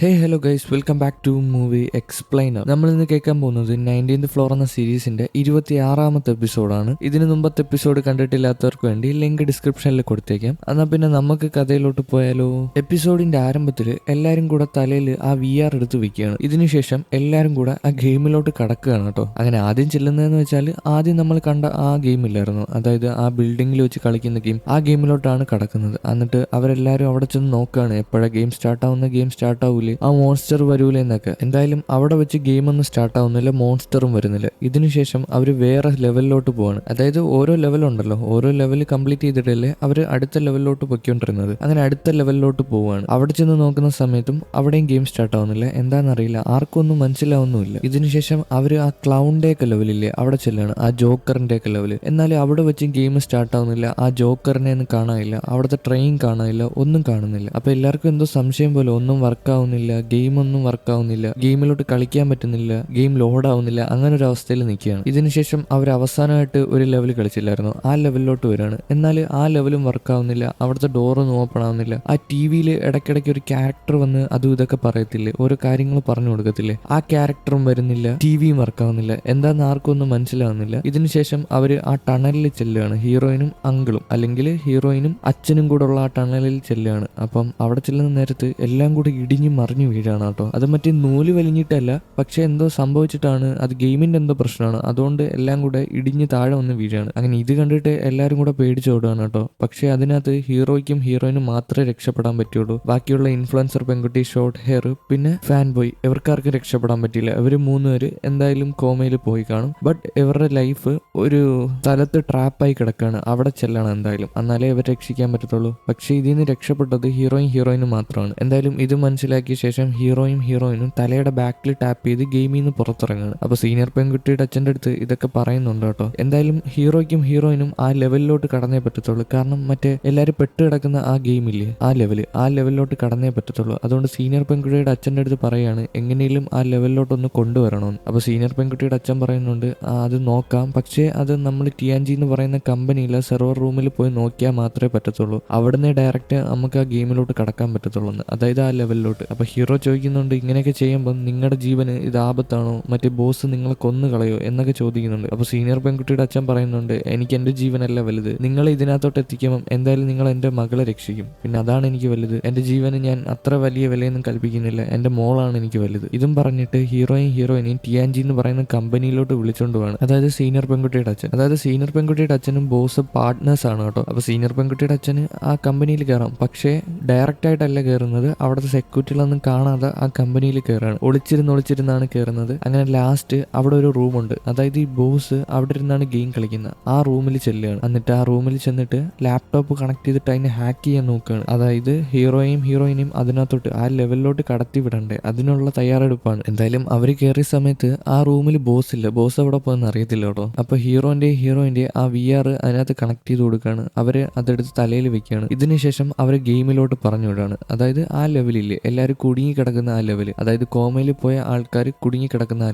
Hey hello guys, welcome back to movie explainer. നമ്മൾ ഇന്ന് കേൾക്കാൻ പോകുന്നത് 19th ഫ്ലോർ എന്ന സീരീസിന്റെ 26ാമത്തെ എപ്പിസോഡാണ്. ഇതിന് മുമ്പത്തെ എപ്പിസോഡ് കണ്ടിട്ടില്ലാത്തവർക്ക് വേണ്ടി ലിങ്ക് ഡിസ്ക്രിപ്ഷനിൽ കൊടുത്തേക്കാം. എന്നാൽ പിന്നെ നമുക്ക് കഥയിലോട്ട് പോയാലോ. എപ്പിസോഡിന്റെ ആരംഭത്തിൽ എല്ലാരും കൂടെ തലയിൽ ആ VR എടുത്ത് വെക്കുകയാണ്. ഇതിനുശേഷം എല്ലാരും കൂടെ ആ ഗെയിമിലോട്ട് കടക്കുകയാണ് കേട്ടോ. അങ്ങനെ ആദ്യം ചെല്ലുന്നതെന്ന് വെച്ചാൽ ആദ്യം നമ്മൾ കണ്ട ആ ഗെയിമില്ലായിരുന്നു, അതായത് ആ ബിൽഡിങ്ങിൽ വെച്ച് കളിക്കുന്ന ഗെയിം, ആ ഗെയിമിലോട്ടാണ് കടക്കുന്നത്. എന്നിട്ട് അവരെല്ലാരും അവിടെ ചെന്ന് നോക്കുകയാണ് എപ്പോഴാണ് ഗെയിം സ്റ്റാർട്ടാവില്ല, ആ മോൺസ്റ്റർ വരൂല എന്നൊക്കെ. എന്തായാലും അവിടെ വെച്ച് ഗെയിം ഒന്നും സ്റ്റാർട്ട് ആവുന്നില്ല, മോൺസ്റ്ററും വരുന്നില്ല. ഇതിനുശേഷം അവർ വേറെ ലെവലിലോട്ട് പോവാണ്. അതായത് ഓരോ ലെവലുണ്ടല്ലോ, ഓരോ ലെവൽ കംപ്ലീറ്റ് ചെയ്തിട്ടല്ലേ അവർ അടുത്ത ലെവലിലോട്ട് പൊയ്ക്കൊണ്ടിരുന്നത്. അങ്ങനെ അടുത്ത ലെവലിലോട്ട് പോവാണ്. അവിടെ ചെന്ന് നോക്കുന്ന സമയത്തും അവിടെയും ഗെയിം സ്റ്റാർട്ട് ആവുന്നില്ല. എന്താണെന്നറിയില്ല, ആർക്കും ഒന്നും മനസ്സിലാവുന്നുമില്ല. ഇതിനുശേഷം അവർ ആ ക്ലൗണിന്റെ ഒക്കെ ലെവലില്ലേ അവിടെ ചെല്ലാണ്, ആ ജോക്കറിന്റെ ഒക്കെ ലെവല്. എന്നാൽ അവിടെ വെച്ച് ഗെയിം സ്റ്റാർട്ട് ആവുന്നില്ല, ആ ജോക്കറിനെ ഒന്നും കാണാനില്ല, അവിടുത്തെ ട്രെയിൻ കാണാനില്ല, ഒന്നും കാണുന്നില്ല. അപ്പൊ എല്ലാവർക്കും എന്തോ സംശയം പോലെ, ഒന്നും വർക്ക് ആവുന്നില്ല, ഗെയിം ഒന്നും വർക്ക് ആവുന്നില്ല, ഗെയിമിലോട്ട് കളിക്കാൻ പറ്റുന്നില്ല, ഗെയിം ലോഡ് ആവുന്നില്ല, അങ്ങനെ ഒരു അവസ്ഥയിൽ നിൽക്കുകയാണ്. ഇതിനുശേഷം അവർ അവസാനമായിട്ട് ഒരു ലെവൽ കളിച്ചില്ലായിരുന്നു, ആ ലെവലിലോട്ട് വരികയാണ്. എന്നാൽ ആ ലെവലും വർക്ക് ആവുന്നില്ല, അവിടുത്തെ ഡോറൊന്നും ഓപ്പൺ ആവുന്നില്ല. ആ TV-യിൽ ഇടയ്ക്കിടയ്ക്ക് ഒരു ക്യാരക്ടർ വന്ന് അതും ഇതൊക്കെ പറയത്തില്ലേ, ഓരോ കാര്യങ്ങൾ പറഞ്ഞു കൊടുക്കത്തില്ലേ, ആ ക്യാരക്ടറും വരുന്നില്ല, TVയും വർക്ക് ആവുന്നില്ല. എന്താന്ന് ആർക്കും ഒന്നും മനസ്സിലാവുന്നില്ല. ഇതിനുശേഷം അവർ ആ ടണലിൽ ചെല്ലുകയാണ്, ഹീറോയിനും അങ്കിളും, അല്ലെങ്കിൽ ഹീറോയിനും അച്ഛനും കൂടെ ഉള്ള ആ ടണലിൽ ചെല്ലുകയാണ്. അപ്പം അവിടെ ചെല്ലുന്ന നേരത്ത് എല്ലാം കൂടി ഇടിഞ്ഞു മറിഞ്ഞു വീഴാണ് കേട്ടോ. അത് മറ്റേ നൂല് വലിഞ്ഞിട്ടല്ല, പക്ഷെ എന്തോ സംഭവിച്ചിട്ടാണ്, അത് ഗെയിമിന്റെ എന്തോ പ്രശ്നമാണ്, അതുകൊണ്ട് എല്ലാം കൂടെ ഇടിഞ്ഞ് താഴെ വന്ന് വീഴാണ്. അങ്ങനെ ഇത് കണ്ടിട്ട് എല്ലാവരും കൂടെ പേടിച്ചോടുകയാണ് കേട്ടോ. പക്ഷെ അതിനകത്ത് ഹീറോയ്ക്കും ഹീറോയിനും മാത്രമേ രക്ഷപ്പെടാൻ പറ്റുള്ളൂ. ബാക്കിയുള്ള ഇൻഫ്ലുവൻസർ പെൺകുട്ടി, ഷോർട്ട് ഹെയർ, പിന്നെ ഫാൻ ബോയ്, ഇവർക്കാർക്കും രക്ഷപ്പെടാൻ പറ്റില്ല. ഇവർ മൂന്നുപേര് എന്തായാലും കോമയിൽ പോയി കാണും. ബട്ട് ഇവരുടെ ലൈഫ് ഒരു സ്ഥലത്ത് ട്രാപ്പായി കിടക്കാണ്. അവിടെ ചെല്ലണം എന്തായാലും, എന്നാലേ ഇവർ രക്ഷിക്കാൻ പറ്റത്തുള്ളൂ. പക്ഷെ ഇതിൽ നിന്ന് രക്ഷപ്പെട്ടത് ഹീറോയിനും മാത്രമാണ്. എന്തായാലും ഇത് മനസ്സിലാക്കിയ ശേഷം ഹീറോയിനും തലയുടെ ബാക്കിൽ ടാപ്പ് ചെയ്ത് ഗെയിമിൽ നിന്ന് പുറത്തിറങ്ങുകയാണ്. അപ്പൊ സീനിയർ പെൺകുട്ടിയുടെ അച്ഛൻ്റെ അടുത്ത് ഇതൊക്കെ പറയുന്നുണ്ട് കേട്ടോ. എന്തായാലും ഹീറോയിനും ആ ലെവലിലോട്ട് കടന്നേ പറ്റത്തുള്ളൂ. കാരണം മറ്റേ എല്ലാവരും പെട്ട് കിടക്കുന്ന ആ ഗെയിമില്ലേ, ആ ലെവലിലോട്ട് കടന്നേ പറ്റത്തുള്ളൂ. അതുകൊണ്ട് സീനിയർ പെൺകുട്ടിയുടെ അച്ഛൻ്റെ അടുത്ത് പറയാണ് എങ്ങനെയും ആ ലെവലിലോട്ടൊന്ന് കൊണ്ടുവരണമെന്ന്. അപ്പൊ സീനിയർ പെൺകുട്ടിയുടെ അച്ഛൻ പറയുന്നുണ്ട് അത് നോക്കാം, പക്ഷേ അത് നമ്മൾ TNG എന്ന് പറയുന്ന കമ്പനിയിലെ സെർവർ റൂമിൽ പോയി നോക്കിയാൽ മാത്രമേ പറ്റത്തുള്ളൂ. അവിടുന്ന് ഡയറക്റ്റ് നമുക്ക് ആ ഗെയിമിലോട്ട് കടക്കാൻ പറ്റത്തുള്ളൂ എന്ന്, അതായത് ആ ലെവലിലോട്ട്. അപ്പൊ ഹീറോ ചോദിക്കുന്നുണ്ട് ഇങ്ങനെയൊക്കെ ചെയ്യുമ്പോൾ നിങ്ങളുടെ ജീവന് ഇത് ആപത്താണോ, മറ്റേ ബോസ് നിങ്ങളെ കൊന്നു കളയോ എന്നൊക്കെ ചോദിക്കുന്നുണ്ട്. അപ്പൊ സീനിയർ പെൺകുട്ടിയുടെ അച്ഛൻ പറയുന്നുണ്ട് എനിക്ക് എന്റെ ജീവനല്ല വലുത്, നിങ്ങൾ ഇതിനകത്തോട്ട് എത്തിക്കുമ്പോൾ എന്തായാലും നിങ്ങൾ എന്റെ മകളെ രക്ഷിക്കും, പിന്നെ അതാണ് എനിക്ക് വലുത്. എന്റെ ജീവന് ഞാൻ അത്ര വലിയ വിലയൊന്നും കൽപ്പിക്കുന്നില്ല, എന്റെ മോളാണ് എനിക്ക് വലുത്. ഇതും പറഞ്ഞിട്ട് ഹീറോയിനെയും TNG എന്ന് പറയുന്ന കമ്പനിയിലോട്ട് വിളിച്ചോണ്ട് പോവാണ്. അതായത് സീനിയർ പെൺകുട്ടിയുടെ അച്ഛനും ബോസ് പാർട്ട്നേഴ്സ് ആണ് കേട്ടോ. അപ്പൊ സീനിയർ പെൺകുട്ടിയുടെ അച്ഛന് ആ കമ്പനിയിൽ കയറാം, പക്ഷേ ഡയറക്റ്റ് ആയിട്ടല്ല കയറുന്നത്, അവിടുത്തെ സെക്യൂരിറ്റികളൊന്നും കാണാതെ ആ കമ്പനിയിൽ കയറാണ്. ഒളിച്ചിരുന്നാണ് കയറുന്നത്. അങ്ങനെ ലാസ്റ്റ് അവിടെ ഒരു റൂമുണ്ട്, അതായത് ഈ ബോസ് അവിടെ ഇരുന്നാണ് ഗെയിം കളിക്കുന്നത്, ആ റൂമിൽ ചെല്ലുകയാണ്. എന്നിട്ട് ആ റൂമിൽ ചെന്നിട്ട് ലാപ്ടോപ്പ് കണക്ട് ചെയ്തിട്ട് അതിനെ ഹാക്ക് ചെയ്യാൻ നോക്കുകയാണ്. അതായത് ഹീറോയിനെയും അതിനകത്തോട്ട് ആ ലെവലിലോട്ട് കടത്തി വിടണ്ടേ, അതിനുള്ള തയ്യാറെടുപ്പാണ്. എന്തായാലും അവർ കയറിയ സമയത്ത് ആ റൂമിൽ ബോസ് ഇല്ല, ബോസ് അവിടെ പോയെന്ന് അറിയത്തില്ല കേട്ടോ. അപ്പൊ ഹീറോയിന്റെ ആ VR അതിനകത്ത് കണക്ട് ചെയ്ത് കൊടുക്കുകയാണ്. അവര് അതെടുത്ത് തലയിൽ വെക്കുകയാണ്. ഇതിനുശേഷം അവർ ഗെയിമിലോട്ട് പറഞ്ഞു വിടുകയാണ്. അതായത് ആ ലെവലില്ലേ എല്ലാവരും കുടുങ്ങി കിടക്കുന്ന ആ ലെവല്, അതായത് കോമയിൽ പോയ ആൾക്കാർ കുടുങ്ങി കിടക്കുന്ന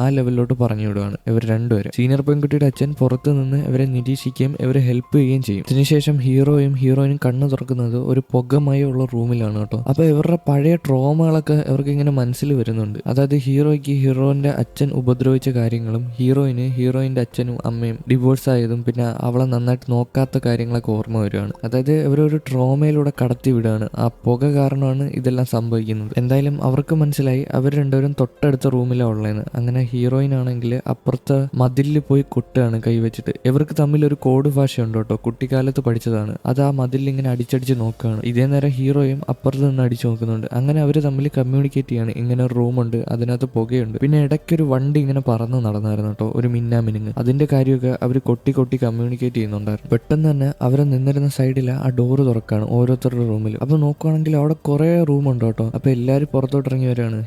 ആ ലെവലിലോട്ട് പറഞ്ഞു വിടുകയാണ് ഇവർ രണ്ടുപേരും. സീനിയർ പെൺകുട്ടിയുടെ അച്ഛൻ പുറത്തു നിന്ന് ഇവരെ നിരീക്ഷിക്കുകയും ഇവരെ ഹെൽപ്പ് ചെയ്യുകയും ചെയ്യും. ഇതിനുശേഷം ഹീറോയിനും കണ്ണു തുറക്കുന്നത് ഒരു പുകമയുള്ള റൂമിലാണ് കേട്ടോ. അപ്പൊ ഇവരുടെ പഴയ ട്രോമകളൊക്കെ ഇവർക്ക് ഇങ്ങനെ മനസ്സിൽ വരുന്നുണ്ട്. അതായത് ഹീറോന്റെ അച്ഛൻ ഉപദ്രവിച്ച കാര്യങ്ങളും ഹീറോയിന്റെ അച്ഛനും അമ്മയും ഡിവോഴ്സ് ആയതും പിന്നെ അവളെ നന്നായിട്ട് നോക്കാത്ത കാര്യങ്ങളൊക്കെ ഓർമ്മ വരികയാണ്. അതായത് ഇവരൊരു ട്രോമയിലൂടെ കടത്തി വിടുകയാണ്. ആ പുക കാരണമാണ് ഇതെല്ലാം സംഭവിക്കുന്നത്. എന്തായാലും അവർക്ക് മനസ്സിലായി അവർ രണ്ടുപേരും തൊട്ടടുത്ത റൂമിലാണ് ഉള്ളതെന്ന്. അങ്ങനെ ഹീറോയിൻ ആണെങ്കിൽ അപ്പുറത്തെ മതിലിൽ പോയി കൊട്ടുകയാണ് കൈവച്ചിട്ട്. ഇവർക്ക് തമ്മിൽ ഒരു കോഡ് ഭാഷയുണ്ട് കേട്ടോ, കുട്ടിക്കാലത്ത് പഠിച്ചതാണ്. അത് ആ മതിലിൽ ഇങ്ങനെ അടിച്ചടിച്ച് നോക്കുകയാണ്. ഇതേ നേരം ഹീറോയും അപ്പുറത്ത് നിന്ന് അടിച്ചു നോക്കുന്നുണ്ട്. അങ്ങനെ അവർ തമ്മിൽ കമ്മ്യൂണിക്കേറ്റ് ചെയ്യാണ്. ഇങ്ങനെ ഒരു റൂമുണ്ട്, അതിനകത്ത് പുകയുണ്ട്, പിന്നെ ഇടയ്ക്കൊരു വണ്ടി ഇങ്ങനെ പറന്ന് നടന്നായിരുന്നു കേട്ടോ, ഒരു മിന്നാമിനുങ്ങ്. അതിന്റെ കാര്യമൊക്കെ അവർ കൊട്ടി കമ്മ്യൂണിക്കേറ്റ് ചെയ്യുന്നുണ്ടായിരുന്നു. പെട്ടെന്ന് തന്നെ അവരെ നിന്നിരുന്ന സൈഡിൽ ആ ഡോറ് തുറക്കാണ് ഓരോരുത്തരുടെ റൂമിൽ. അപ്പൊ നോക്കുവാണെങ്കിൽ അവിടെ കുറെ റൂമുണ്ട് കേട്ടോ. അപ്പൊ എല്ലാവരും പുറത്തോട്ട് ഇറങ്ങി വരികയാണ്.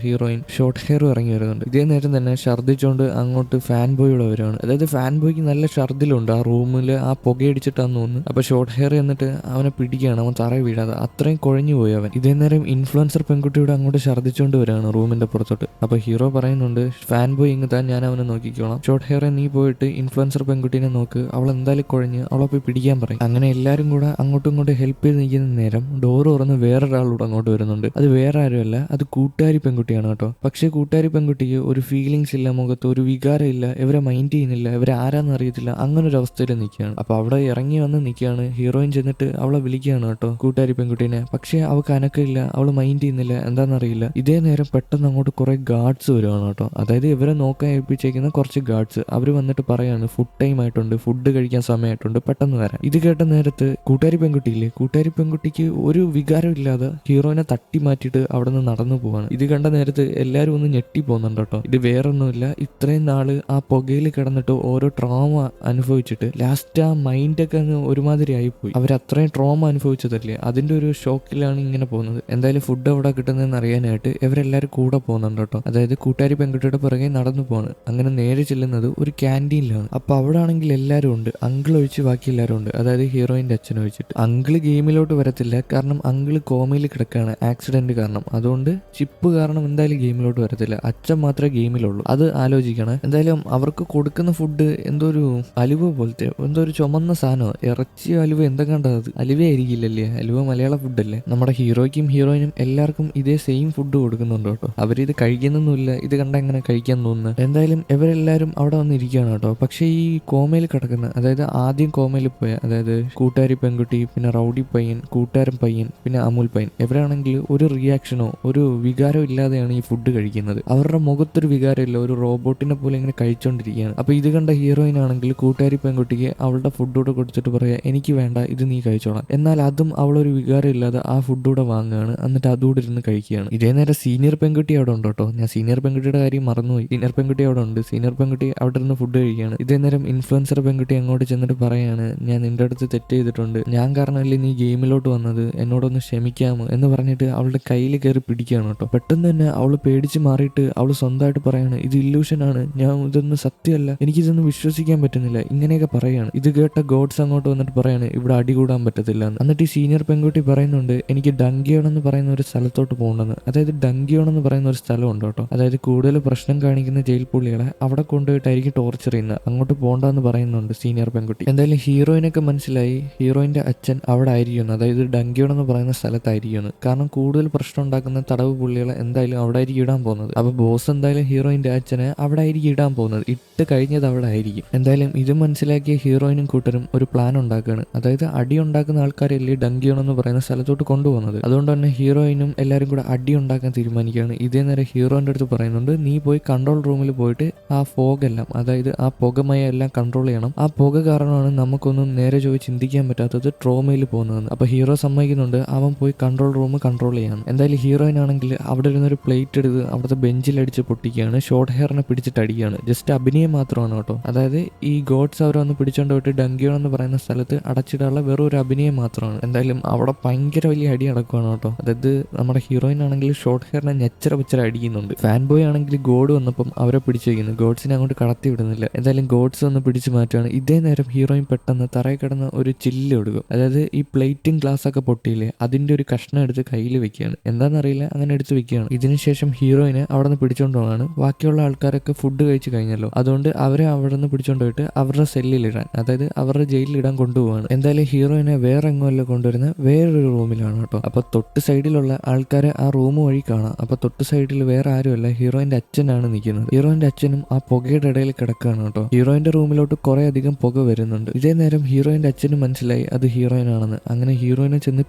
ഹീറോയിൻ, ഷോർട്ട് ഹെയർ ഇറങ്ങി വരുന്നുണ്ട്. ഇതേ നേരം തന്നെ ഛർദ്ദിച്ചോണ്ട് അങ്ങോട്ട് ഫാൻ ബോയുടെ വരികയാണ്. അതായത് ഫാൻ ബോയ്ക്ക് നല്ല ഛർദ്ദിലുണ്ട്, ആ റൂമിൽ ആ പുകയടിച്ചിട്ടാന്ന് തോന്നുന്നു. അപ്പൊ ഷോർട്ട് ഹെയർ എന്നിട്ട് അവനെ പിടിക്കുകയാണ്, അവൻ തറയിൽ വീഴാതെ, അത്രയും കുഴഞ്ഞു പോയി അവൻ. ഇതേ നേരം ഇൻഫ്ലുവൻസർ പെൺകുട്ടിയുടെ അങ്ങോട്ട് ഛർദ്ദിച്ചോണ്ട് വരികയാണ് റൂമിന്റെ പുറത്തോട്ട്. അപ്പൊ ഹീറോ പറയുന്നുണ്ട് ഫാൻ ബോയ് ഇങ്ങ് താൻ, ഞാൻ അവനെ നോക്കിക്കോളാം, ഷോർട്ട് ഹെയറെ നീ പോയിട്ട് ഇൻഫ്ലുവൻസർ പെൺകുട്ടീനെ നോക്ക്, അവൾ എന്തായാലും കുഴഞ്ഞ്, അവളെ പോയി പിടിക്കാൻ പറയും. അങ്ങനെ എല്ലാവരും കൂടെ അങ്ങോട്ടും ഇങ്ങോട്ടും ഹെൽപ്പ് ചെയ്ത് നിൽക്കുന്ന നേരം ഡോറ് തുറന്ന് വേറൊരാളൂടെ അങ്ങോട്ട് വരുന്നുണ്ട്. അത് വേറെ ആരുമല്ല, അത് കൂട്ടുകാരി പെൺകുട്ടിയാണ് കേട്ടോ. പക്ഷേ കൂട്ടുകാരി പെൺകുട്ടിക്ക് ഒരു ഫീലിങ്സ് ഇല്ല, മുഖത്ത് ഒരു വികാരം ഇല്ല, ഇവരെ മൈൻഡ് ചെയ്യുന്നില്ല, ഇവരെ ആരാന്ന് അറിയത്തില്ല, അങ്ങനെ ഒരു അവസ്ഥയിൽ നിൽക്കുകയാണ്. അപ്പൊ അവിടെ ഇറങ്ങി വന്ന് നിൽക്കുകയാണ്. ഹീറോയിൻ ചെന്നിട്ട് അവളെ വിളിക്കുകയാണ് കേട്ടോ, കൂട്ടുകാരി പെൺകുട്ടീനെ. പക്ഷേ അവൾക്ക് അനക്കമില്ല, അവള് മൈൻഡ് ചെയ്യുന്നില്ല, എന്താണെന്നറിയില്ല. ഇതേ നേരം പെട്ടെന്ന് അങ്ങോട്ട് കുറെ ഗാർഡ്സ് വരുവാണ് കേട്ടോ. അതായത് ഇവരെ നോക്കാൻ ഏൽപ്പിച്ചേക്കുന്ന കുറച്ച് ഗാർഡ്സ്. അവർ വന്നിട്ട് പറയാണ് ഫുഡ് ടൈം ആയിട്ടുണ്ട്, ഫുഡ് കഴിക്കാൻ സമയമായിട്ടുണ്ട്, പെട്ടെന്ന് വരാം. ഇത് കേട്ട നേരത്ത് കൂട്ടുകാരി പെൺകുട്ടിയില്ലേ, കൂട്ടുകാരി പെൺകുട്ടിക്ക് ഒരു വികാരം ഇല്ലാതെ ഹീറോയിനെ തട്ടി മാറ്റിയിട്ട് അവിടെ നിന്ന് നടന്നു പോവാണ്. ഇത് കണ്ട നേരത്ത് എല്ലാവരും ഒന്ന് ഞെട്ടി പോകുന്നുണ്ട് കേട്ടോ. ഇത് വേറൊന്നുമില്ല, ഇത്രയും നാള് ആ പുകയിൽ കിടന്നിട്ട് ഓരോ ട്രോമ അനുഭവിച്ചിട്ട് ലാസ്റ്റ് ആ മൈൻഡൊക്കെ അങ്ങ് ഒരുമാതിരി ആയിപ്പോയി. അവർ അത്രയും ട്രോമ അനുഭവിച്ചതല്ലേ, അതിന്റെ ഒരു ഷോക്കിലാണ് ഇങ്ങനെ പോകുന്നത്. എന്തായാലും ഫുഡ് എവിടെ കിട്ടുന്നതെന്ന് അറിയാനായിട്ട് ഇവരെല്ലാവരും കൂടെ പോകുന്നുണ്ട് കേട്ടോ. അതായത് കൂട്ടുകാരി പെൺകുട്ടിയുടെ പിറകെ നടന്നു പോവാണ്. അങ്ങനെ നേരെ ചെല്ലുന്നത് ഒരു ക്യാൻറ്റീനിലാണ്. അപ്പൊ അവിടെ ആണെങ്കിൽ എല്ലാവരും ഉണ്ട്, അങ്കിൾ ഒഴിച്ച് ബാക്കി എല്ലാവരും ഉണ്ട്. അതായത് ഹീറോയിന്റെ അച്ഛൻ ഒഴിച്ചിട്ട്. അങ്കിള് ഗെയിമിലോട്ട് വരത്തില്ല, കാരണം അങ്കിള് കോമയിൽ കിടക്കുകയാണ് ആക്സിഡന്റ് കാരണം. അതുകൊണ്ട് ചിപ്പ് കാരണം എന്തായാലും ഗെയിമിലോട്ട് വരത്തില്ല. അച്ഛൻ മാത്രമേ ഗെയിമിലുള്ളൂ, അത് ആലോചിക്കണം. എന്തായാലും അവർക്ക് കൊടുക്കുന്ന ഫുഡ് എന്തോ ഒരു അലുവ പോലത്തെ എന്തോ ഒരു ചുമന്ന സാധനം, ഇറച്ചി അലുവ എന്തൊക്കെയുണ്ടോ, അത് അലുവ ആയിരിക്കില്ലല്ലേ, അലുവ മലയാള ഫുഡല്ലേ. നമ്മുടെ ഹീറോയ്ക്കും ഹീറോയിനും എല്ലാവർക്കും ഇതേ സെയിം ഫുഡ് കൊടുക്കുന്നുണ്ട് കേട്ടോ. അവരിത് കഴിക്കുന്നൊന്നുമില്ല, ഇത് കണ്ട എങ്ങനെ കഴിക്കാൻ തോന്നുന്നു. എന്തായാലും ഇവരെല്ലാവരും അവിടെ വന്നിരിക്കുകയാണ് കേട്ടോ. പക്ഷേ ഈ കോമയിൽ കിടക്കുന്ന, അതായത് ആദ്യം കോമയിൽ പോയ, അതായത് കൂട്ടുകാരി പെൺകുട്ടി, പിന്നെ റൗഡി പയ്യൻ, കൂട്ടുകാരൻ പയ്യൻ, പിന്നെ അമൂൽ പയ്യൻ, ഇവരാണെങ്കിൽ ഒരു റിയാക്ഷനോ ഒരു വികാരം ഇല്ലാതെയാണ് ഈ ഫുഡ് കഴിക്കുന്നത്. അവരുടെ മുഖത്തൊരു വികാരമില്ല, ഒരു റോബോട്ടിനെ പോലെ ഇങ്ങനെ കഴിച്ചുകൊണ്ടിരിക്കുകയാണ്. അപ്പൊ ഇത് കണ്ട ഹീറോയിൻ ആണെങ്കിൽ കൂട്ടുകാരി പെൺകുട്ടിക്ക് അവളുടെ ഫുഡൂടെ കൊടുത്തിട്ട് പറയാ എനിക്ക് വേണ്ട, ഇത് നീ കഴിച്ചോളാം. എന്നാൽ അതും അവളൊരു വികാരം ഇല്ലാതെ ആ ഫുഡൂടെ വാങ്ങുകയാണ്, എന്നിട്ട് അതുകൂടെ ഇരുന്ന് കഴിക്കുകയാണ്. ഇതേ നേരം സീനിയർ പെൺകുട്ടി അവിടെ ഉണ്ട് കേട്ടോ. ഞാൻ സീനിയർ പെൺകുട്ടിയുടെ കാര്യം മറന്നുപോയി. സീനിയർ പെൺകുട്ടി അവിടെ ഉണ്ട്. സീനിയർ പെൺകുട്ടി അവിടെ ഇരുന്ന് ഫുഡ് കഴിക്കുകയാണ്. ഇതേ നേരം ഇൻഫ്ലുവൻസർ പെൺകുട്ടി അങ്ങോട്ട് ചെന്നിട്ട് പറയാണ് ഞാൻ നിന്റെ അടുത്ത് തെറ്റ് ചെയ്തിട്ടുണ്ട്, ഞാൻ കാരണമല്ലേ നീ ഗെയിമിലോട്ട് വന്നത്, എന്നോടൊന്ന് ക്ഷമിക്കാമോ എന്ന് പറഞ്ഞിട്ട് അവളുടെ കയ്യിൽ കയറി പിടിക്കുകയാണ് കേട്ടോ. പെട്ടെന്ന് തന്നെ അവള് പേടിച്ച് മാറിയിട്ട് അവള് സ്വന്തമായിട്ട് പറയാണ് ഇത് ഇല്യൂഷൻ ആണ്, ഞാൻ ഇതൊന്നും സത്യമല്ല, എനിക്കിതൊന്നും വിശ്വസിക്കാൻ പറ്റുന്നില്ല, ഇങ്ങനെയൊക്കെ പറയാണ്. ഇത് കേട്ട ഗോഡ്സ് അങ്ങോട്ട് വന്നിട്ട് പറയാണ് ഇവിടെ അടികൂടാൻ പറ്റത്തില്ല എന്ന്. എന്നിട്ട് ഈ സീനിയർ പെൺകുട്ടി പറയുന്നുണ്ട് എനിക്ക് ഡങ്കിയോൺ എന്ന് പറയുന്ന ഒരു സ്ഥലത്തോട്ട് പോകണമെന്ന്. അതായത് ഡങ്കിയോൺ എന്ന് പറയുന്ന ഒരു സ്ഥലമുണ്ട് കേട്ടോ. അതായത് കൂടുതൽ പ്രശ്നം കാണിക്കുന്ന ജയിൽ പുള്ളികളെ അവിടെ കൊണ്ടുപോയിട്ടായിരിക്കും ടോർച്ചർ ചെയ്യുന്നത്, അങ്ങോട്ട് പോകണ്ടെന്ന് പറയുന്നുണ്ട് സീനിയർ പെൺകുട്ടി. എന്തായാലും ഹീറോയിനൊക്കെ മനസ്സിലായി ഹീറോയിന്റെ അച്ഛൻ അവിടെ ആയിരിക്കുന്നു, അതായത് ഡങ്കിയോൺ എന്ന് പറയുന്ന സ്ഥലത്തായിരിക്കുന്നു. കാരണം കൂടുതൽ പ്രശ്നം ഉണ്ടാക്കുന്ന തടവ് പുള്ളികളെ എന്തായാലും അവിടെ ആയിരിക്കും ഇടാൻ പോകുന്നത്. അപ്പൊ ബോസ് എന്തായാലും ഹീറോയിന്റെ അച്ഛനെ അവിടെ ആയിരിക്കും ഇടാൻ പോകുന്നത്, ഇട്ട് കഴിഞ്ഞത് അവിടെ ആയിരിക്കും. എന്തായാലും ഇത് മനസ്സിലാക്കിയ ഹീറോയിനും കൂട്ടരും ഒരു പ്ലാൻ ഉണ്ടാക്കുകയാണ്. അതായത് അടി ഉണ്ടാക്കുന്ന ആൾക്കാരല്ലേ ഡങ്കിയോൺ എന്ന് പറയുന്ന സ്ഥലത്തോട്ട് കൊണ്ടുപോകുന്നത്. അതുകൊണ്ട് തന്നെ ഹീറോയിനും എല്ലാവരും കൂടെ അടി ഉണ്ടാക്കാൻ തീരുമാനിക്കുകയാണ്. ഇതേ നേരം ഹീറോയിന്റെ അടുത്ത് പറയുന്നുണ്ട് നീ പോയി കൺട്രോൾ റൂമിൽ പോയിട്ട് ആ ഫോഗ് എല്ലാം, അതായത് ആ പുകമയ എല്ലാം കൺട്രോൾ ചെയ്യണം, ആ പുക കാരണമാണ് നമുക്കൊന്നും നേരെ ചോദിച്ച് ചിന്തിക്കാൻ പറ്റാത്തത് ട്രോമയിൽ പോകുന്നതെന്ന്. അപ്പൊ ഹീറോ സമ്മതിക്കുന്നുണ്ട്, അവൻ പോയി കൺട്രോൾ റൂം കൺട്രോൾ ചെയ്യാൻ. എന്തായാലും ഹീറോയിൻ ആണെങ്കിൽ അവിടെ ഇരുന്നൊരു പ്ലേറ്റ് എടുത്ത് അവിടുത്തെ ബെഞ്ചിലടിച്ച് പൊട്ടിക്കുകയാണ്, ഷോർട്ട് ഹെയറിനെ പിടിച്ചിട്ട് അടിക്കുകയാണ്. ജസ്റ്റ് അഭിനയം മാത്രമാണ് കേട്ടോ. അതായത് ഈ ഗോഡ്സ് അവർ വന്ന് പിടിച്ചോണ്ട് പോയിട്ട് ഡങ്കിയോൺ എന്ന് പറയുന്ന സ്ഥലത്ത് അടച്ചിടാനുള്ള വെറും ഒരു അഭിനയം മാത്രമാണ്. എന്തായാലും അവിടെ ഭയങ്കര വലിയ അടി നടക്കുകയാണ് കേട്ടോ. അതായത് നമ്മുടെ ഹീറോയിൻ ആണെങ്കിൽ ഷോർട്ട് ഹെയറിനെ ഞെച്ചര പിച്ചര അടിക്കുന്നുണ്ട്. ഫാൻ ബോയ് ആണെങ്കിൽ ഗോഡ് വന്നപ്പം അവരെ പിടിച്ചു വയ്ക്കുന്നു, ഗോഡ്സിനെ അങ്ങോട്ട് കടത്തി വിടുന്നില്ല. എന്തായാലും ഗോഡ്സ് ഒന്ന് പിടിച്ചു മാറ്റുകയാണ്. ഇതേ നേരം ഹീറോയിൻ പെട്ടെന്ന് തറയിൽ കിടന്ന ഒരു ചില്ല് എടുക്കും, അതായത് ഈ പ്ലേറ്റും ഗ്ലാസ് ഒക്കെ പൊട്ടിയില്ലേ അതിന്റെ ഒരു കഷ്ണം എടുത്ത് കയ്യിൽ വെക്കുകയാണ്, എന്താണെന്നറിയില്ല അങ്ങനെ എടുത്ത് വെക്കുകയാണ്. ഇതിനുശേഷം ഹീറോയിനെ അവിടെ നിന്ന് പിടിച്ചോണ്ട് പോകാണ്. ബാക്കിയുള്ള ആൾക്കാരൊക്കെ ഫുഡ് കഴിച്ച് കഴിഞ്ഞല്ലോ, അതുകൊണ്ട് അവരെ അവിടെ നിന്ന് പിടിച്ചോണ്ട് പോയിട്ട് അവരുടെ സെല്ലിലിടാൻ, അതായത് അവരുടെ ജയിലിലിടാൻ കൊണ്ടുപോവാണ്. എന്തായാലും ഹീറോയിനെ വേറെ എങ്ങുമല്ല കൊണ്ടുവരുന്ന വേറൊരു റൂമിലാണ് കേട്ടോ. അപ്പൊ തൊട്ട് സൈഡിലുള്ള ആൾക്കാരെ ആ റൂം വഴി കാണാം. അപ്പൊ തൊട്ട് സൈഡിൽ വേറെ ആരുമല്ല, ഹീറോയിന്റെ അച്ഛനാണ് നിൽക്കുന്നത്. ഹീറോയിന്റെ അച്ഛനും ആ പുകയുടെ ഇടയിൽ കിടക്കുകയാണ് കേട്ടോ. ഹീറോയിന്റെ റൂമിലോട്ട് കുറെ അധികം പുക വരുന്നുണ്ട്. ഇതേ നേരം ഹീറോയിന്റെ അച്ഛനും മനസ്സിലായി അത് ഹീറോയിനാണെന്ന്. അങ്ങനെ ഹീറോയിനെ ചെന്ന്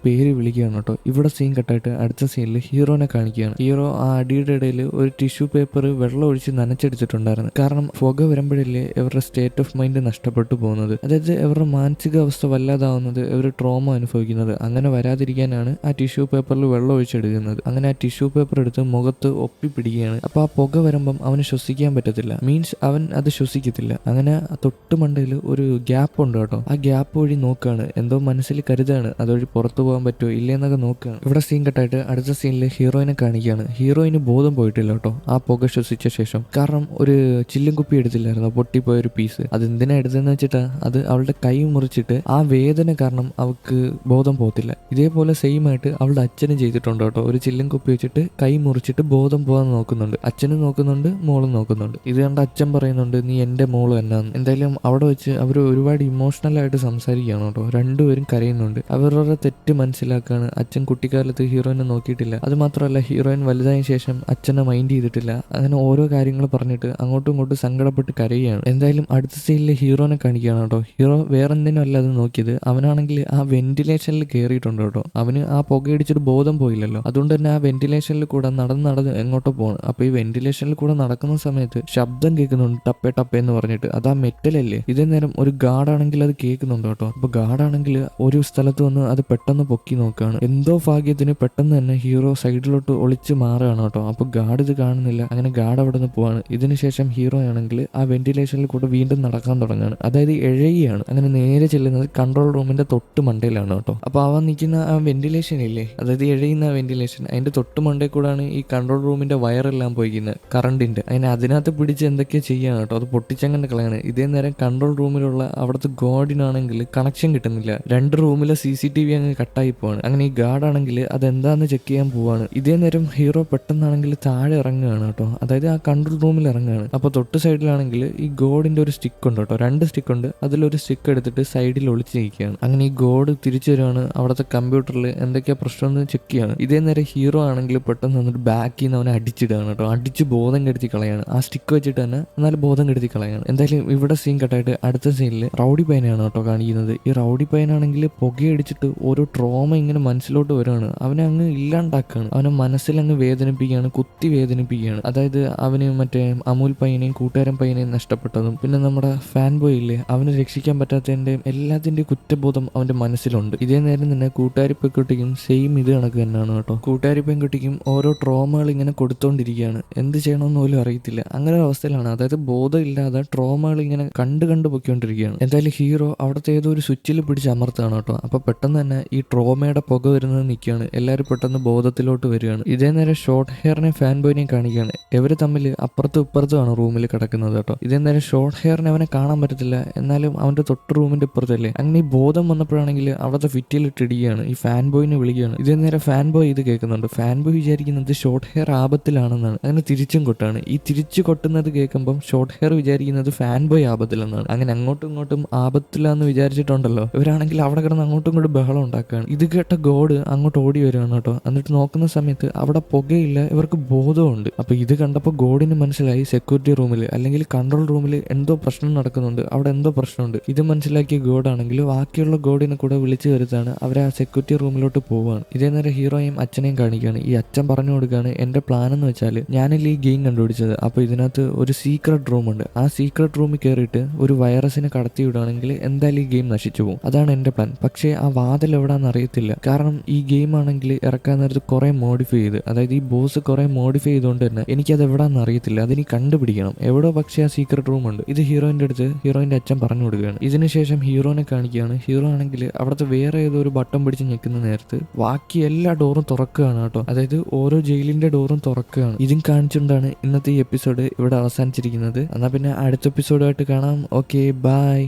പേര് വിളിക്കുകയാണ് കേട്ടോ. ഇവിടെ സീൻ കട്ടായിട്ട് അടുത്ത സീനിൽ ഹീറോനെ കാണിക്കുകയാണ്. ഹീറോ ആ അടിയുടെ ഇടയിൽ ഒരു ടിഷ്യൂ പേപ്പർ വെള്ളം ഒഴിച്ച് നനച്ചെടുത്തിട്ടുണ്ടായിരുന്നു. കാരണം പുക വരുമ്പോഴല്ലേ ഇവരുടെ സ്റ്റേറ്റ് ഓഫ് മൈൻഡ് നഷ്ടപ്പെട്ടു പോകുന്നത്, അതായത് ഇവരുടെ മാനസികാവസ്ഥ വല്ലാതാവുന്നത്, ഇവർ ട്രോമ അനുഭവിക്കുന്നത്. അങ്ങനെ വരാതിരിക്കാനാണ് ആ ടിഷ്യൂ പേപ്പറിൽ വെള്ളം ഒഴിച്ചെടുക്കുന്നത്. അങ്ങനെ ആ ടിഷ്യൂ പേപ്പർ എടുത്ത് മുഖത്ത് ഒപ്പി പിടിക്കുകയാണ്. അപ്പൊ ആ പുക വരുമ്പം അവന് ശ്വസിക്കാൻ പറ്റത്തില്ല, മീൻസ് അവൻ അത് ശ്വസിക്കത്തില്ല. അങ്ങനെ തൊട്ട് മണ്ടയിൽ ഒരു ഗ്യാപ്പ് ഉണ്ട് കേട്ടോ. ആ ഗ്യാപ്പ് വഴി നോക്കുകയാണ്, എന്തോ മനസ്സിൽ കരുതാണ് അതുവഴി പുറത്തു പോകാൻ പറ്റുമോ ഇല്ലെന്നൊക്കെ നോക്കുകയാണ്. ഇവിടെ സീൻ കട്ടായിട്ട് അടുത്ത സീനിൽ ഹീറോയിനെ കാണിക്കുകയാണ്. ഹീറോയിന് ബോധം പോയിട്ടില്ല കേട്ടോ ആ പുക ശ്വസിച്ച ശേഷം. കാരണം ഒരു ചില്ലും കുപ്പി എടുത്തില്ലായിരുന്നു, പൊട്ടിപ്പോയ ഒരു പീസ്. അത് എന്തിനാ എടുത്തതെന്ന് വെച്ചിട്ടാ അത് അവളുടെ കൈ മുറിച്ചിട്ട് ആ വേദന കാരണം അവൾക്ക് ബോധം പോകത്തില്ല. ഇതേപോലെ സെയിം ആയിട്ട് അവളുടെ അച്ഛനും ചെയ്തിട്ടുണ്ട് കേട്ടോ. ഒരു ചില്ലും കുപ്പി വെച്ചിട്ട് കൈ മുറിച്ചിട്ട് ബോധം പോകാൻ നോക്കുന്നുണ്ട്. അച്ഛനും നോക്കുന്നുണ്ട്, മോളും നോക്കുന്നുണ്ട്. ഇത് കണ്ട അച്ഛൻ പറയുന്നുണ്ട് നീ എന്റെ മോള് എന്നാന്ന്. എന്തായാലും അവിടെ വെച്ച് അവർ ഒരുപാട് ഇമോഷണൽ ആയിട്ട് സംസാരിക്കുകയാണ് കേട്ടോ. രണ്ടുപേരും കരയുന്നുണ്ട്, അവരുടെ തെറ്റ് മനസ്സിലാക്കുകയാണ്. അച്ഛൻ കുട്ടിക്കാലത്ത് ഹീറോയിനെ ഹീറോയിനെ നോക്കിയിട്ടില്ല, അത് മാത്രമല്ല ഹീറോയിൻ വലുതായ ശേഷം അച്ഛനെ മൈൻഡ് ചെയ്തിട്ടില്ല. അങ്ങനെ ഓരോ കാര്യങ്ങൾ പറഞ്ഞിട്ട് അങ്ങോട്ടും ഇങ്ങോട്ടും സങ്കടപ്പെട്ട് കരയുകയാണ്. എന്തായാലും അടുത്ത സീനിൽ ഹീറോനെ കാണിക്കുകയാണ് കേട്ടോ. ഹീറോ വേറെ എന്തിനും അല്ല അത് നോക്കിയത്, അവനാണെങ്കിൽ ആ വെന്റിലേഷനിൽ കയറിയിട്ടുണ്ട് കേട്ടോ. അവന് ആ പുകയടിച്ചിട്ട് ബോധം പോയില്ലല്ലോ, അതുകൊണ്ട് തന്നെ ആ വെന്റിലേഷനിൽ കൂടെ നടന്ന് എങ്ങോട്ടോ പോകണം. അപ്പൊ ഈ വെന്റിലേഷനിൽ കൂടെ നടക്കുന്ന സമയത്ത് ശബ്ദം കേൾക്കുന്നുണ്ട്, ടപ്പേ ടപ്പേ എന്ന് പറഞ്ഞിട്ട്. അതാ മെറ്റലല്ലേ. ഇതേ നേരം ഒരു ഗാർഡാണെങ്കിൽ അത് കേൾക്കുന്നുണ്ട് കേട്ടോ. അപ്പൊ ഗാർഡാണെങ്കിൽ ഒരു സ്ഥലത്ത് വന്ന് അത് പെട്ടെന്ന് പൊക്കി നോക്കുകയാണ്. എന്തോ ഭാഗ്യത്തിന് പെട്ടെന്ന് തന്നെ ഹീറോ സൈഡിലോട്ട് ഒളിച്ച് മാറുകയാണ് കേട്ടോ. അപ്പൊ ഗാർഡ് ഇത് കാണുന്നില്ല. അങ്ങനെ ഗാർഡ് അവിടെ നിന്ന് പോവാണ്. ഇതിനുശേഷം ഹീറോ ആണെങ്കിൽ ആ വെന്റിലേഷനിൽ കൂടെ വീണ്ടും നടക്കാൻ തുടങ്ങുകയാണ്. അതായത് എഴയുകയാണ്. അങ്ങനെ നേരെ ചെല്ലുന്നത് കൺട്രോൾ റൂമിന്റെ തൊട്ട് മണ്ടയിലാണ് കേട്ടോ. അപ്പൊ അവൻ നിൽക്കുന്ന ആ വെന്റിലേഷൻ ഇല്ലേ, അതായത് എഴയുന്ന വെന്റിലേഷൻ, അതിന്റെ തൊട്ട് മണ്ടയിൽ കൂടാണ് ഈ കൺട്രോൾ റൂമിന്റെ വയറെല്ലാം പോയിരിക്കുന്നത്, കറണ്ടിന്റെ. അങ്ങനെ അതിനകത്ത് പിടിച്ച് എന്തൊക്കെയോ ചെയ്യാണ് കേട്ടോ. അത് പൊട്ടിച്ചങ്ങനെ കളയാണ്. ഇതേ നേരം കൺട്രോൾ റൂമിലുള്ള അവിടുത്തെ ഗാർഡിനാണെങ്കിൽ കണക്ഷൻ കിട്ടുന്നില്ല. 2 റൂമിലെ CCTV അങ്ങ് കട്ടായി പോവാണ്. അങ്ങനെ ഈ ഗാർഡ് ആണെങ്കിൽ അതെന്താന്ന് ചെക്ക് ചെയ്യാൻ പോവാണ്. ഇതേ നേരം ഹീറോ പെട്ടെന്നാണെങ്കിൽ താഴെ ഇറങ്ങുകയാണ് കേട്ടോ. അതായത് ആ കൺട്രോൾ റൂമിൽ ഇറങ്ങുകയാണ്. അപ്പൊ തൊട്ട് സൈഡിലാണെങ്കിൽ ഈ ഗോഡിന്റെ ഒരു സ്റ്റിക്ക് ഉണ്ട് കേട്ടോ. 2 സ്റ്റിക്ക് ഉണ്ട്. അതിലൊരു സ്റ്റിക്ക് എടുത്തിട്ട് സൈഡിൽ ഒളിച്ചിരിക്കുകയാണ്. അങ്ങനെ ഈ ഗോഡ് തിരിച്ചു വരുവാണ്. അവിടുത്തെ കമ്പ്യൂട്ടറിൽ എന്തൊക്കെയാ പ്രശ്നം ചെക്ക് ചെയ്യാണ്. ഇതേ നേരം ഹീറോ ആണെങ്കിൽ പെട്ടെന്ന് വന്നിട്ട് ബാക്കിൽ നിന്ന് അവനെ അടിച്ചിടുകയാണ് കേട്ടോ. അടിച്ച് ബോധം കെടുത്തി കളയാണ്. ആ സ്റ്റിക്ക് വെച്ചിട്ട് തന്നെ എന്നാലും ബോധം കെടുത്തി കളയാണ്. എന്തായാലും ഇവിടെ സീൻ കട്ടായിട്ട് അടുത്ത സീനിൽ റൗഡി പയ്യനാണ് കേട്ടോ കാണിക്കുന്നത്. ഈ റൗഡി പയ്യനാണെങ്കിൽ പുകയടിച്ചിട്ട് ഓരോ ട്രോമ ഇങ്ങനെ മനസ്സിലോട്ട് വരുവാണ്. അവനെ അങ്ങ് ഇല്ലാണ്ടാക്കുകയാണ്. അവനെ മനസ്സിലങ്ങ് വേദനിപ്പിക്കുകയാണ്, കുത്തി വേദനിപ്പിക്കുകയാണ്. അതായത് അവന് മറ്റേ അമൂൽ പയ്യനെയും കൂട്ടുകാരൻ പയ്യനെയും നഷ്ടപ്പെട്ടതും പിന്നെ നമ്മുടെ ഫാൻ ബോയ് ഇല്ലേ, അവനെ രക്ഷിക്കാൻ പറ്റാത്തതിന്റെയും എല്ലാത്തിന്റെയും കുറ്റബോധം അവന്റെ മനസ്സിലുണ്ട്. ഇതേ നേരം തന്നെ കൂട്ടുകാരി പെൺകുട്ടിക്കും സെയിം ഇത് കണക്ക് തന്നെയാണ് കേട്ടോ. കൂട്ടുകാരി പെൺകുട്ടിക്കും ഓരോ ട്രോമകൾ ഇങ്ങനെ കൊടുത്തോണ്ടിരിക്കുകയാണ്. എന്ത് ചെയ്യണമെന്ന് പോലും അറിയത്തില്ല. അങ്ങനെ ഒരു അവസ്ഥയിലാണ്. അതായത് ബോധമില്ലാതെ ട്രോമകൾ ഇങ്ങനെ കണ്ടു പൊയ്ക്കൊണ്ടിരിക്കുകയാണ്. എന്തായാലും ഹീറോ അവിടുത്തെ ഏതോ ഒരു സ്വിച്ചിൽ പിടിച്ച് അമർത്താണ് കേട്ടോ. അപ്പൊ പെട്ടെന്ന് തന്നെ ഈ ട്രോമയുടെ പുക വരുന്നത് നിൽക്കുകയാണ്. എല്ലാവരും പെട്ടെന്ന് ബോധത്തിലോട്ട് വരികയാണ്. ഇതേ നേരം ഷോർട്ട് ഹെയറിനെ ഫാൻ ബോയിനെയും കാണിക്കുകയാണ്. ഇവര് തമ്മിൽ അപ്പുറത്തും ഇപ്പുറത്തുമാണ് റൂമിൽ കിടക്കുന്നത് കേട്ടോ. ഇതേ നേരം ഷോർട്ട് ഹെയറിനെ അവനെ കാണാൻ പറ്റത്തില്ല, എന്നാലും അവന്റെ തൊട്ട് റൂമിന്റെ ഇപ്പുറത്തല്ലേ. അങ്ങനെ ഈ ബോധം വന്നപ്പോഴാണെങ്കിൽ അവിടുത്തെ ഫിറ്റിലിട്ട് ഇടിക്കുകയാണ്. ഈ ഫാൻ ബോയിനെ വിളിക്കുകയാണ്. ഇതേ നേരം ഫാൻ ബോയ് ഇത് കേൾക്കുന്നുണ്ട്. ഫാൻ ബോയ് വിചാരിക്കുന്നത് ഷോർട്ട് ഹെയർ ആപത്തിലാണെന്നാണ്. അങ്ങനെ തിരിച്ചും കൊട്ടാണ്. ഈ തിരിച്ചു കൊട്ടുന്നത് കേൾക്കുമ്പം ഷോർട്ട് ഹെയർ വിചാരിക്കുന്നത് ഫാൻ ബോയ് ആപത്തിലെന്നാണ്. അങ്ങനെ അങ്ങോട്ടും ഇങ്ങോട്ടും ആപത്തിലാന്ന് വിചാരിച്ചിട്ടുണ്ടല്ലോ, ഇവരാണെങ്കിൽ അവിടെ കിടന്ന് അങ്ങോട്ടും ഇങ്ങോട്ടും ബഹളം ഉണ്ടാക്കുകയാണ്. ഇത് കേട്ട ഗോഡ് അങ്ങോട്ട് ഓടി വരുവാണ് കേട്ടോ. എന്നിട്ട് നോക്കുന്ന സമയത്ത് അവിടെ പുകയില്ല, ഇവർക്ക് ബോധമുണ്ട്. അപ്പൊ ഇത് കണ്ടപ്പോൾ ഗോഡിന് മനസ്സിലായി സെക്യൂരിറ്റി റൂമിൽ അല്ലെങ്കിൽ കൺട്രോൾ റൂമിൽ എന്തോ പ്രശ്നം നടക്കുന്നുണ്ട്, അവിടെ എന്തോ പ്രശ്നമുണ്ട്. ഇത് മനസ്സിലാക്കിയ ഗോഡാണെങ്കിൽ ബാക്കിയുള്ള ഗോഡിനെ കൂടെ വിളിച്ചു വരുത്താണ്. അവരെ ആ സെക്യൂരിറ്റി റൂമിലോട്ട് പോവുകയാണ്. ഇതേ നേരം ഹീറോയും അച്ഛനെയും കാണിക്കുകയാണ്. ഈ അച്ഛൻ പറഞ്ഞു കൊടുക്കുകയാണ്, എന്റെ പ്ലാൻ എന്ന് വെച്ചാൽ ഞാനല്ലേ ഈ ഗെയിം കണ്ടുപിടിച്ചത്. അപ്പൊ ഇതിനകത്ത് ഒരു സീക്രട്ട് റൂം ഉണ്ട്. ആ സീക്രട്ട് റൂമിൽ കയറിയിട്ട് ഒരു വൈറസിനെ കടത്തി വിടുകയാണെങ്കിൽ എന്തായാലും ഈ ഗെയിം നശിച്ചു പോകും. അതാണ് എന്റെ പ്ലാൻ. പക്ഷേ ആ വാതിൽ എവിടാന്ന് അറിയത്തില്ല. കാരണം ഈ ഗെയിം ആണെങ്കിൽ ഇറക്കാൻ നേരത്ത് കുറെ മോഡിഫൈ ചെയ്ത്, അതായത് ഈ ബോസ് കുറെ മോഡിഫൈ ചെയ്തുകൊണ്ട് തന്നെ എനിക്കത് എവിടാന്ന് അറിയത്തില്ല. അതിനി കണ്ടുപിടിക്കണം എവിടോ. പക്ഷേ ആ സീക്രട്ട് റൂം ഉണ്ട്. ഇത് ഹീറോയിന്റെ അടുത്ത് ഹീറോയിന്റെ അച്ഛൻ പറഞ്ഞു കൊടുക്കുകയാണ്. ഇതിനുശേഷം ഹീറോനെ കാണിക്കുകയാണ്. ഹീറോ ആണെങ്കിൽ അവിടുത്തെ വേറെ ഏതോ ഒരു ബട്ടൺ പിടിച്ച് ഞെക്കുന്ന നേരത്ത് ബാക്കി എല്ലാ ഡോറും തുറക്കുകയാണ് കേട്ടോ. അതായത് ഓരോ ജയിലിന്റെ ഡോറും തുറക്കുകയാണ്. ഇതും കാണിച്ചുകൊണ്ടാണ് ഇന്നത്തെ ഈ എപ്പിസോഡ് ഇവിടെ അവസാനിച്ചിരിക്കുന്നത്. എന്നാൽ പിന്നെ അടുത്ത എപ്പിസോഡായിട്ട് കാണാം. Okay, by.